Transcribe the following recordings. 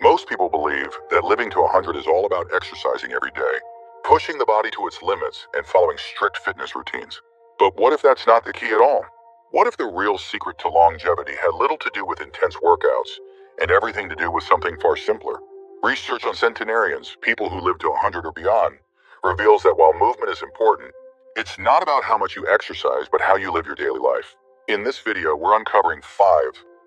Most people believe that living to 100 is all about exercising every day, pushing the body to its limits and following strict fitness routines. But what if that's not the key at all? What if the real secret to longevity had little to do with intense workouts and everything to do with something far simpler? Research on centenarians, people who live to 100 or beyond, reveals that while movement is important, it's not about how much you exercise, but how you live your daily life. In this video, we're uncovering 5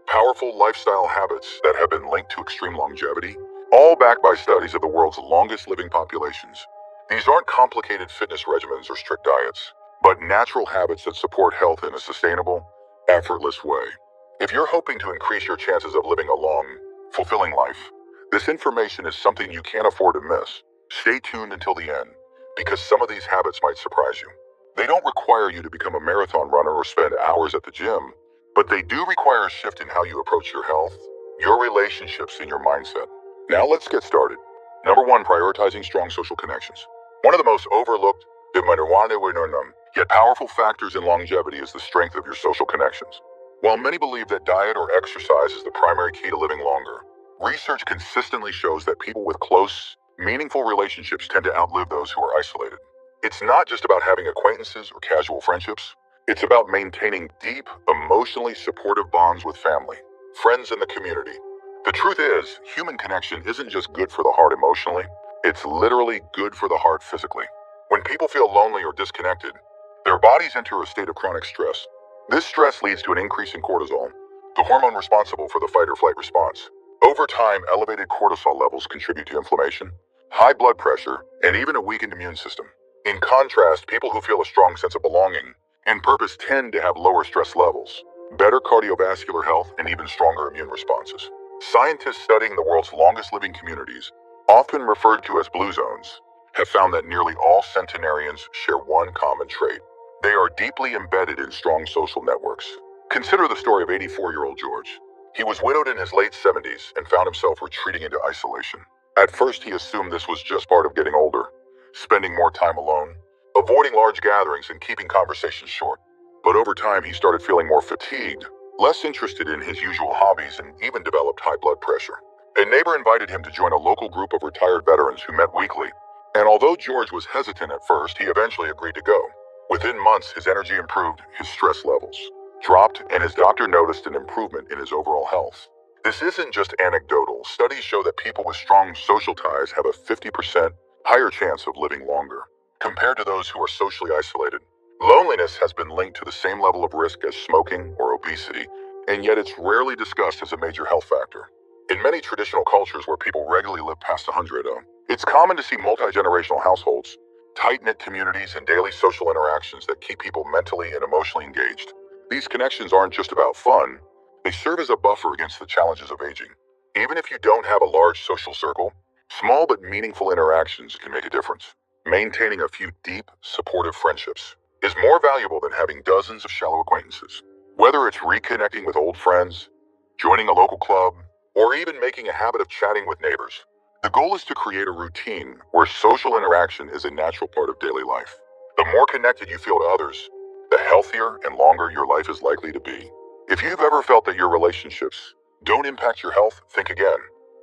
powerful lifestyle habits that have been linked to extreme longevity, all backed by studies of the world's longest living populations. These aren't complicated fitness regimens or strict diets, but natural habits that support health in a sustainable, effortless way. If you're hoping to increase your chances of living a long, fulfilling life, this information is something you can't afford to miss. Stay tuned until the end, because some of these habits might surprise you. They don't require you to become a marathon runner or spend hours at the gym, but they do require a shift in how you approach your health, your relationships, and your mindset. Now let's get started. Number 1, prioritizing strong social connections. One of the most overlooked, yet powerful factors in longevity is the strength of your social connections. While many believe that diet or exercise is the primary key to living longer, research consistently shows that people with close, meaningful relationships tend to outlive those who are isolated. It's not just about having acquaintances or casual friendships. It's about maintaining deep, emotionally supportive bonds with family, friends, and the community. The truth is, human connection isn't just good for the heart emotionally, it's literally good for the heart physically. When people feel lonely or disconnected, their bodies enter a state of chronic stress. This stress leads to an increase in cortisol, the hormone responsible for the fight or flight response. Over time, elevated cortisol levels contribute to inflammation, high blood pressure, and even a weakened immune system. In contrast, people who feel a strong sense of belonging and purpose tend to have lower stress levels, better cardiovascular health, and even stronger immune responses. Scientists studying the world's longest living communities, often referred to as blue zones, have found that nearly all centenarians share one common trait. They are deeply embedded in strong social networks. Consider the story of 84-year-old George. He was widowed in his late 70s and found himself retreating into isolation. At first, he assumed this was just part of getting older, spending more time alone, avoiding large gatherings, and keeping conversations short. But over time, he started feeling more fatigued, less interested in his usual hobbies, and even developed high blood pressure. A neighbor invited him to join a local group of retired veterans who met weekly. And although George was hesitant at first, he eventually agreed to go. Within months, his energy improved, his stress levels dropped, and his doctor noticed an improvement in his overall health. This isn't just anecdotal. Studies show that people with strong social ties have a 50% higher chance of living longer compared to those who are socially isolated. Loneliness has been linked to the same level of risk as smoking or obesity, and yet it's rarely discussed as a major health factor. In many traditional cultures where people regularly live past 100, it's common to see multi-generational households, tight-knit communities, and daily social interactions that keep people mentally and emotionally engaged. These connections aren't just about fun, they serve as a buffer against the challenges of aging. Even if you don't have a large social circle, small but meaningful interactions can make a difference. Maintaining a few deep, supportive friendships is more valuable than having dozens of shallow acquaintances. Whether it's reconnecting with old friends, joining a local club, or even making a habit of chatting with neighbors, the goal is to create a routine where social interaction is a natural part of daily life. The more connected you feel to others, the healthier and longer your life is likely to be. If you've ever felt that your relationships don't impact your health, think again.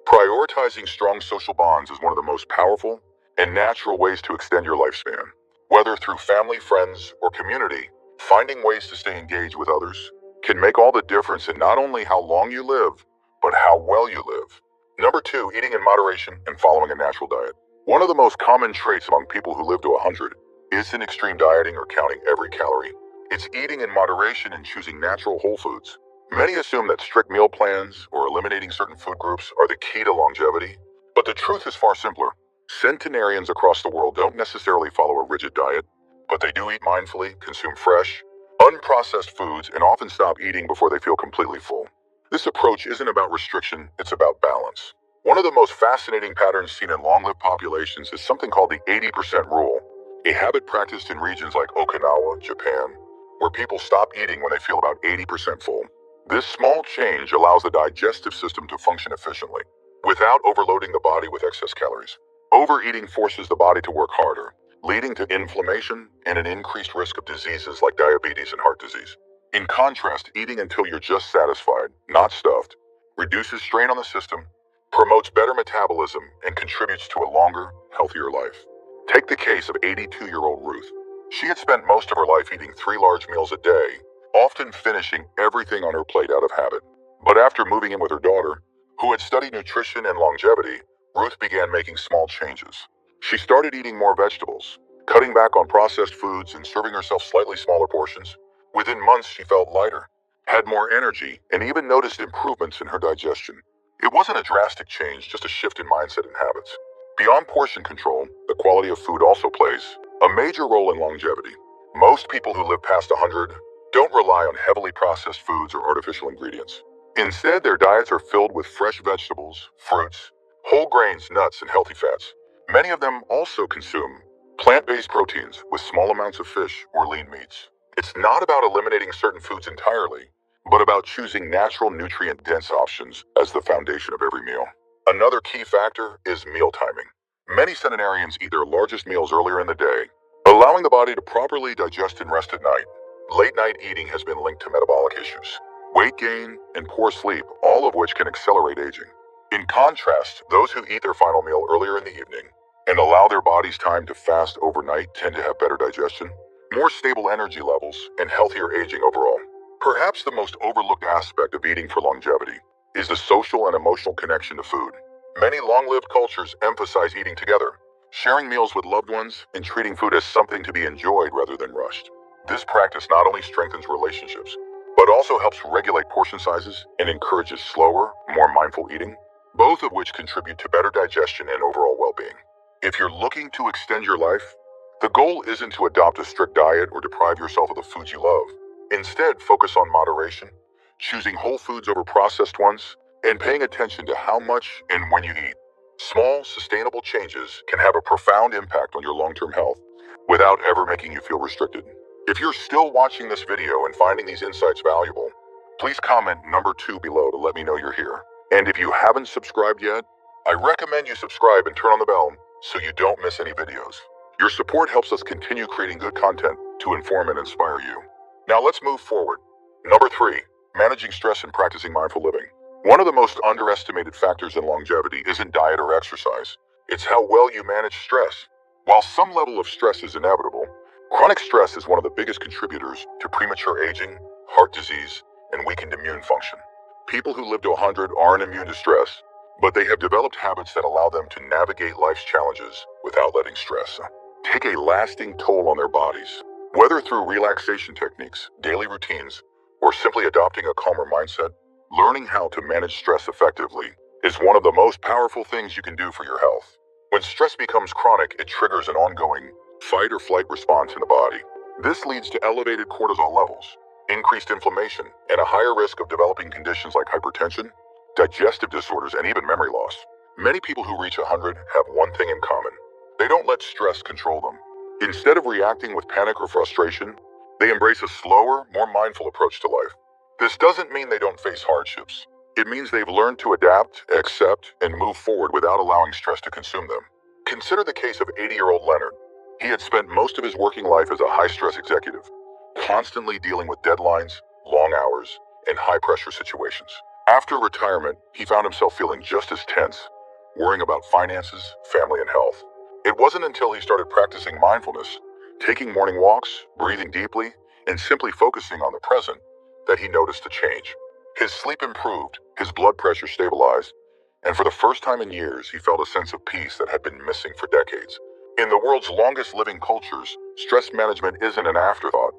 Prioritizing strong social bonds is one of the most powerful and natural ways to extend your lifespan. Whether through family, friends, or community, finding ways to stay engaged with others can make all the difference in not only how long you live, but how well you live. Number 2, eating in moderation and following a natural diet. One of the most common traits among people who live to 100 isn't extreme dieting or counting every calorie. It's eating in moderation and choosing natural whole foods. Many assume that strict meal plans or eliminating certain food groups are the key to longevity, but the truth is far simpler. Centenarians across the world don't necessarily follow a rigid diet, but they do eat mindfully, consume fresh, unprocessed foods, and often stop eating before they feel completely full. This approach isn't about restriction, it's about balance. One of the most fascinating patterns seen in long-lived populations is something called the 80% rule, a habit practiced in regions like Okinawa, Japan, where people stop eating when they feel about 80% full. This small change allows the digestive system to function efficiently, without overloading the body with excess calories. Overeating forces the body to work harder, leading to inflammation and an increased risk of diseases like diabetes and heart disease. In contrast, eating until you're just satisfied, not stuffed, reduces strain on the system, promotes better metabolism, and contributes to a longer, healthier life. Take the case of 82-year-old Ruth. She had spent most of her life eating 3 large meals a day, often finishing everything on her plate out of habit. But after moving in with her daughter, who had studied nutrition and longevity, Ruth began making small changes. She started eating more vegetables, cutting back on processed foods and serving herself slightly smaller portions. Within months, she felt lighter, had more energy, and even noticed improvements in her digestion. It wasn't a drastic change, just a shift in mindset and habits. Beyond portion control, the quality of food also plays a major role in longevity. Most people who live past 100 don't rely on heavily processed foods or artificial ingredients. Instead, their diets are filled with fresh vegetables, fruits, whole grains, nuts, and healthy fats. Many of them also consume plant-based proteins with small amounts of fish or lean meats. It's not about eliminating certain foods entirely, but about choosing natural nutrient-dense options as the foundation of every meal. Another key factor is meal timing. Many centenarians eat their largest meals earlier in the day, allowing the body to properly digest and rest at night. Late-night eating has been linked to metabolic issues, weight gain, and poor sleep, all of which can accelerate aging. In contrast, those who eat their final meal earlier in the evening and allow their bodies time to fast overnight tend to have better digestion, more stable energy levels, and healthier aging overall. Perhaps the most overlooked aspect of eating for longevity is the social and emotional connection to food. Many long-lived cultures emphasize eating together, sharing meals with loved ones, and treating food as something to be enjoyed rather than rushed. This practice not only strengthens relationships, but also helps regulate portion sizes and encourages slower, more mindful eating, both of which contribute to better digestion and overall well-being. If you're looking to extend your life, the goal isn't to adopt a strict diet or deprive yourself of the foods you love. Instead, focus on moderation, choosing whole foods over processed ones, and paying attention to how much and when you eat. Small, sustainable changes can have a profound impact on your long-term health without ever making you feel restricted. If you're still watching this video and finding these insights valuable, please comment number 2 below to let me know you're here. And if you haven't subscribed yet, I recommend you subscribe and turn on the bell so you don't miss any videos. Your support helps us continue creating good content to inform and inspire you. Now let's move forward. Number 3, managing stress and practicing mindful living. One of the most underestimated factors in longevity isn't diet or exercise. It's how well you manage stress. While some level of stress is inevitable, chronic stress is one of the biggest contributors to premature aging, heart disease, and weakened immune function. People who live to 100 aren't immune to stress, but they have developed habits that allow them to navigate life's challenges without letting stress take a lasting toll on their bodies. Whether through relaxation techniques, daily routines, or simply adopting a calmer mindset, learning how to manage stress effectively is one of the most powerful things you can do for your health. When stress becomes chronic, it triggers an ongoing fight or flight response in the body. This leads to elevated cortisol levels, increased inflammation, and a higher risk of developing conditions like hypertension, digestive disorders, and even memory loss. Many people who reach 100 have one thing in common. They don't let stress control them. Instead of reacting with panic or frustration, they embrace a slower, more mindful approach to life. This doesn't mean they don't face hardships. It means they've learned to adapt, accept, and move forward without allowing stress to consume them. Consider the case of 80-year-old Leonard. He had spent most of his working life as a high-stress executive, constantly dealing with deadlines, long hours, and high-pressure situations. After retirement, he found himself feeling just as tense, worrying about finances, family, and health. It wasn't until he started practicing mindfulness, taking morning walks, breathing deeply, and simply focusing on the present, that he noticed a change. His sleep improved, his blood pressure stabilized, and for the first time in years, he felt a sense of peace that had been missing for decades. In the world's longest living cultures, stress management isn't an afterthought.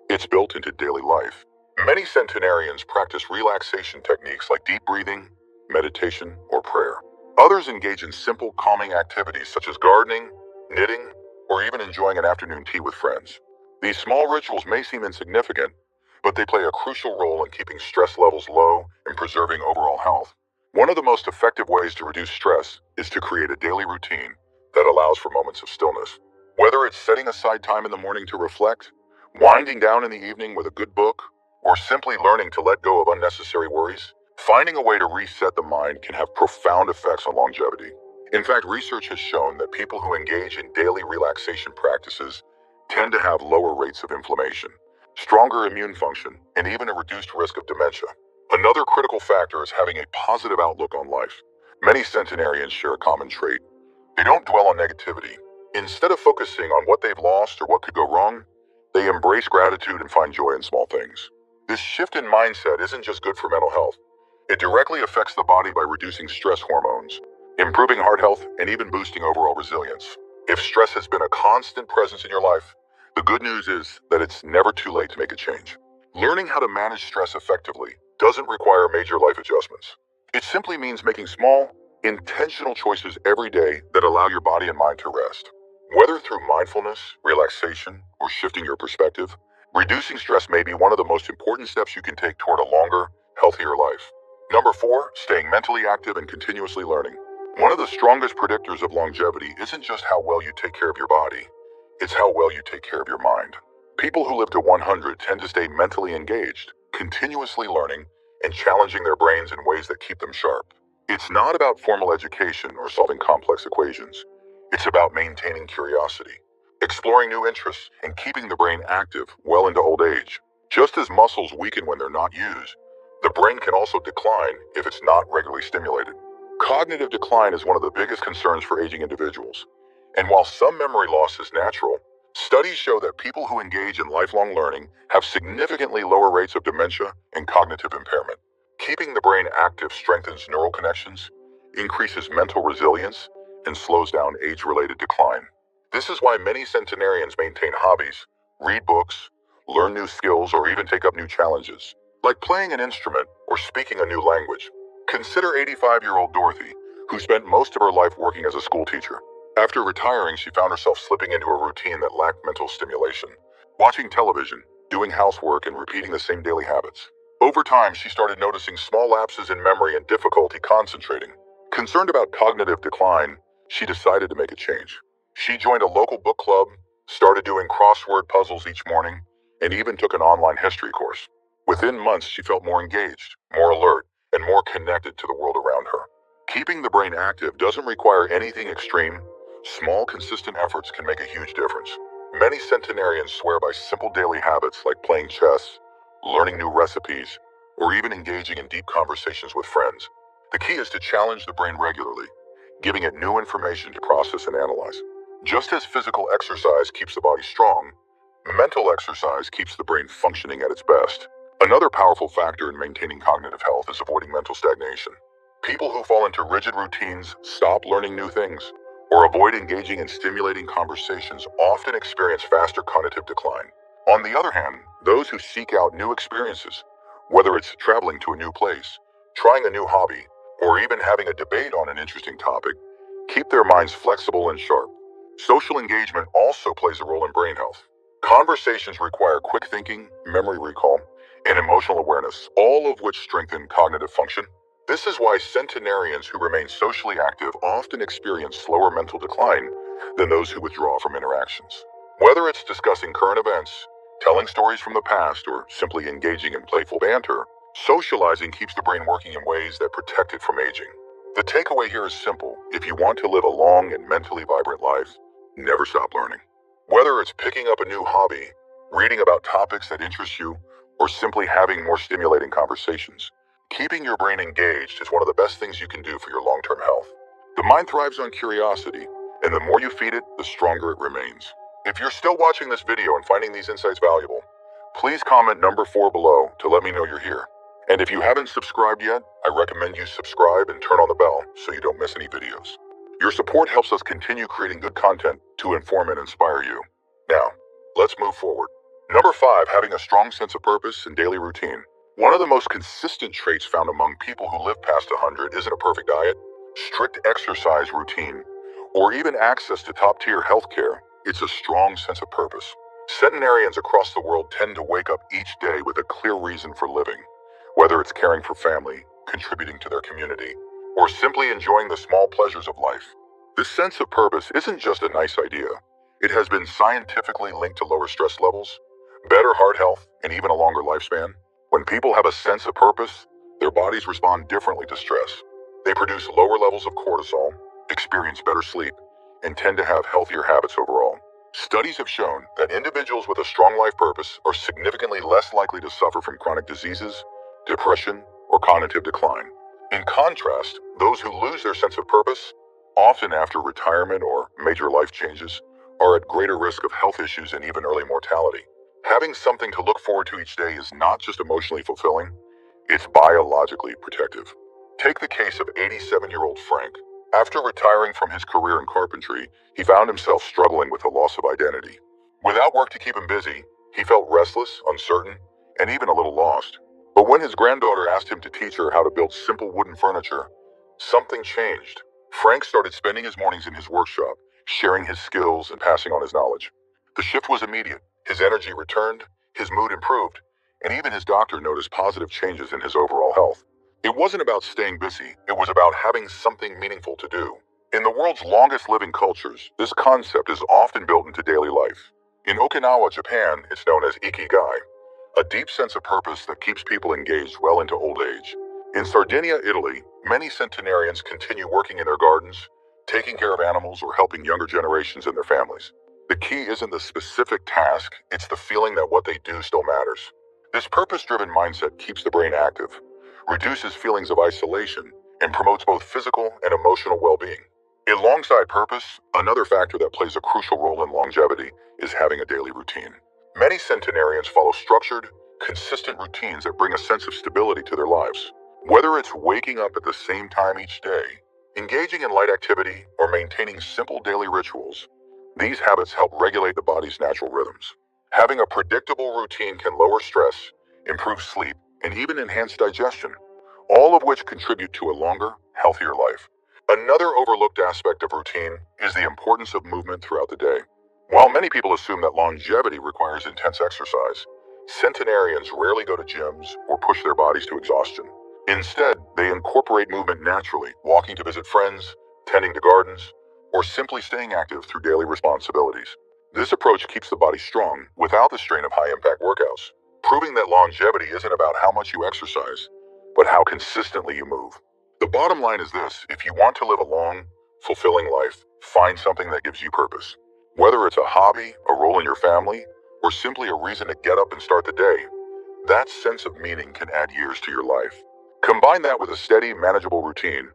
It's built into daily life. Many centenarians practice relaxation techniques like deep breathing, meditation, or prayer. Others engage in simple, calming activities such as gardening, knitting, or even enjoying an afternoon tea with friends. These small rituals may seem insignificant, but they play a crucial role in keeping stress levels low and preserving overall health. One of the most effective ways to reduce stress is to create a daily routine that allows for moments of stillness. Whether it's setting aside time in the morning to reflect, winding down in the evening with a good book, or simply learning to let go of unnecessary worries, finding a way to reset the mind can have profound effects on longevity. In fact, research has shown that people who engage in daily relaxation practices tend to have lower rates of inflammation, stronger immune function, and even a reduced risk of dementia. Another critical factor is having a positive outlook on life. Many centenarians share a common trait. They don't dwell on negativity. Instead of focusing on what they've lost or what could go wrong, they embrace gratitude and find joy in small things. This shift in mindset isn't just good for mental health. It directly affects the body by reducing stress hormones, improving heart health, and even boosting overall resilience. If stress has been a constant presence in your life, the good news is that it's never too late to make a change. Learning how to manage stress effectively doesn't require major life adjustments. It simply means making small, intentional choices every day that allow your body and mind to rest. Whether through mindfulness, relaxation, or shifting your perspective, reducing stress may be one of the most important steps you can take toward a longer, healthier life. Number 4, staying mentally active and continuously learning. One of the strongest predictors of longevity isn't just how well you take care of your body, it's how well you take care of your mind. People who live to 100 tend to stay mentally engaged, continuously learning, and challenging their brains in ways that keep them sharp. It's not about formal education or solving complex equations. It's about maintaining curiosity, exploring new interests, and keeping the brain active well into old age. Just as muscles weaken when they're not used, the brain can also decline if it's not regularly stimulated. Cognitive decline is one of the biggest concerns for aging individuals. And while some memory loss is natural, studies show that people who engage in lifelong learning have significantly lower rates of dementia and cognitive impairment. Keeping the brain active strengthens neural connections, increases mental resilience, and slows down age-related decline. This is why many centenarians maintain hobbies, read books, learn new skills, or even take up new challenges, like playing an instrument or speaking a new language. Consider 85-year-old Dorothy, who spent most of her life working as a school teacher. After retiring, she found herself slipping into a routine that lacked mental stimulation, watching television, doing housework, and repeating the same daily habits. Over time, she started noticing small lapses in memory and difficulty concentrating. Concerned about cognitive decline, she decided to make a change. She joined a local book club, started doing crossword puzzles each morning, and even took an online history course. Within months, she felt more engaged, more alert, and more connected to the world around her. Keeping the brain active doesn't require anything extreme. Small, consistent efforts can make a huge difference. Many centenarians swear by simple daily habits like playing chess, learning new recipes, or even engaging in deep conversations with friends. The key is to challenge the brain regularly, giving it new information to process and analyze. Just as physical exercise keeps the body strong, mental exercise keeps the brain functioning at its best. Another powerful factor in maintaining cognitive health is avoiding mental stagnation. People who fall into rigid routines, stop learning new things, or avoid engaging in stimulating conversations often experience faster cognitive decline. On the other hand, those who seek out new experiences, whether it's traveling to a new place, trying a new hobby, or even having a debate on an interesting topic, keep their minds flexible and sharp. Social engagement also plays a role in brain health. Conversations require quick thinking, memory recall, and emotional awareness, all of which strengthen cognitive function. This is why centenarians who remain socially active often experience slower mental decline than those who withdraw from interactions. Whether it's discussing current events, telling stories from the past, or simply engaging in playful banter, socializing keeps the brain working in ways that protect it from aging. The takeaway here is simple. If you want to live a long and mentally vibrant life, never stop learning. Whether it's picking up a new hobby, reading about topics that interest you, or simply having more stimulating conversations, keeping your brain engaged is one of the best things you can do for your long-term health. The mind thrives on curiosity, and the more you feed it, the stronger it remains. If you're still watching this video and finding these insights valuable, please comment number 4 below to let me know you're here. And if you haven't subscribed yet, I recommend you subscribe and turn on the bell so you don't miss any videos. Your support helps us continue creating good content to inform and inspire you. Now, let's move forward. Number 5, having a strong sense of purpose and daily routine. One of the most consistent traits found among people who live past 100 isn't a perfect diet, strict exercise routine, or even access to top-tier healthcare. It's a strong sense of purpose. Centenarians across the world tend to wake up each day with a clear reason for living, whether it's caring for family, contributing to their community, or simply enjoying the small pleasures of life. This sense of purpose isn't just a nice idea. It has been scientifically linked to lower stress levels, better heart health, and even a longer lifespan. When people have a sense of purpose, their bodies respond differently to stress. They produce lower levels of cortisol, experience better sleep, and tend to have healthier habits overall. Studies have shown that individuals with a strong life purpose are significantly less likely to suffer from chronic diseases, depression, or cognitive decline. In contrast, those who lose their sense of purpose, often after retirement or major life changes, are at greater risk of health issues and even early mortality. Having something to look forward to each day is not just emotionally fulfilling, it's biologically protective. Take the case of 87-year-old Frank. After retiring from his career in carpentry, he found himself struggling with the loss of identity. Without work to keep him busy, he felt restless, uncertain, and even a little lost. But when his granddaughter asked him to teach her how to build simple wooden furniture, something changed. Frank started spending his mornings in his workshop, sharing his skills and passing on his knowledge. The shift was immediate. His energy returned, his mood improved, and even his doctor noticed positive changes in his overall health. It wasn't about staying busy, it was about having something meaningful to do. In the world's longest living cultures, this concept is often built into daily life. In Okinawa, Japan, it's known as ikigai, a deep sense of purpose that keeps people engaged well into old age. In Sardinia, Italy, many centenarians continue working in their gardens, taking care of animals, or helping younger generations and their families. The key isn't the specific task, it's the feeling that what they do still matters. This purpose-driven mindset keeps the brain active, reduces feelings of isolation, and promotes both physical and emotional well-being. Alongside purpose, another factor that plays a crucial role in longevity is having a daily routine. Many centenarians follow structured, consistent routines that bring a sense of stability to their lives. Whether it's waking up at the same time each day, engaging in light activity, or maintaining simple daily rituals, these habits help regulate the body's natural rhythms. Having a predictable routine can lower stress, improve sleep, and even enhance digestion, all of which contribute to a longer, healthier life. Another overlooked aspect of routine is the importance of movement throughout the day. While many people assume that longevity requires intense exercise, centenarians rarely go to gyms or push their bodies to exhaustion. Instead, they incorporate movement naturally, walking to visit friends, tending to gardens, or simply staying active through daily responsibilities. This approach keeps the body strong without the strain of high-impact workouts, proving that longevity isn't about how much you exercise, but how consistently you move. The bottom line is this: if you want to live a long, fulfilling life, find something that gives you purpose. Whether it's a hobby, a role in your family, or simply a reason to get up and start the day, that sense of meaning can add years to your life. Combine that with a steady, manageable routine,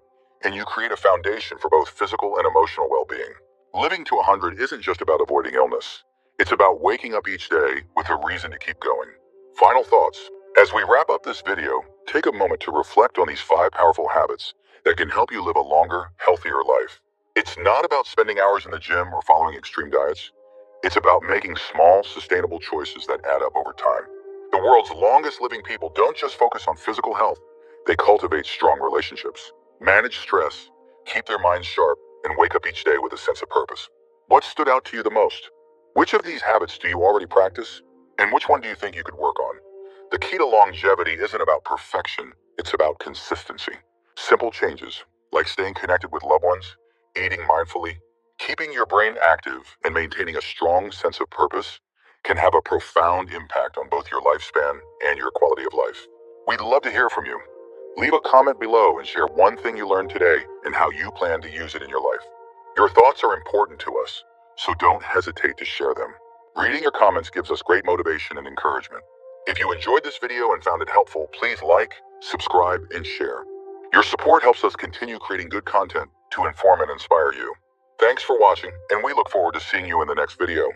and you create a foundation for both physical and emotional well-being. Living to 100 isn't just about avoiding illness. It's about waking up each day with a reason to keep going. Final thoughts. As we wrap up this video, take a moment to reflect on these 5 powerful habits that can help you live a longer, healthier life. It's not about spending hours in the gym or following extreme diets. It's about making small, sustainable choices that add up over time. The world's longest living people don't just focus on physical health, they cultivate strong relationships, manage stress, keep their minds sharp, and wake up each day with a sense of purpose. What stood out to you the most? Which of these habits do you already practice? And which one do you think you could work on? The key to longevity isn't about perfection, it's about consistency. Simple changes, like staying connected with loved ones, eating mindfully, keeping your brain active, and maintaining a strong sense of purpose, can have a profound impact on both your lifespan and your quality of life. We'd love to hear from you. Leave a comment below and share one thing you learned today and how you plan to use it in your life. Your thoughts are important to us, so don't hesitate to share them. Reading your comments gives us great motivation and encouragement. If you enjoyed this video and found it helpful, please like, subscribe, and share. Your support helps us continue creating good content to inform and inspire you. Thanks for watching, and we look forward to seeing you in the next video.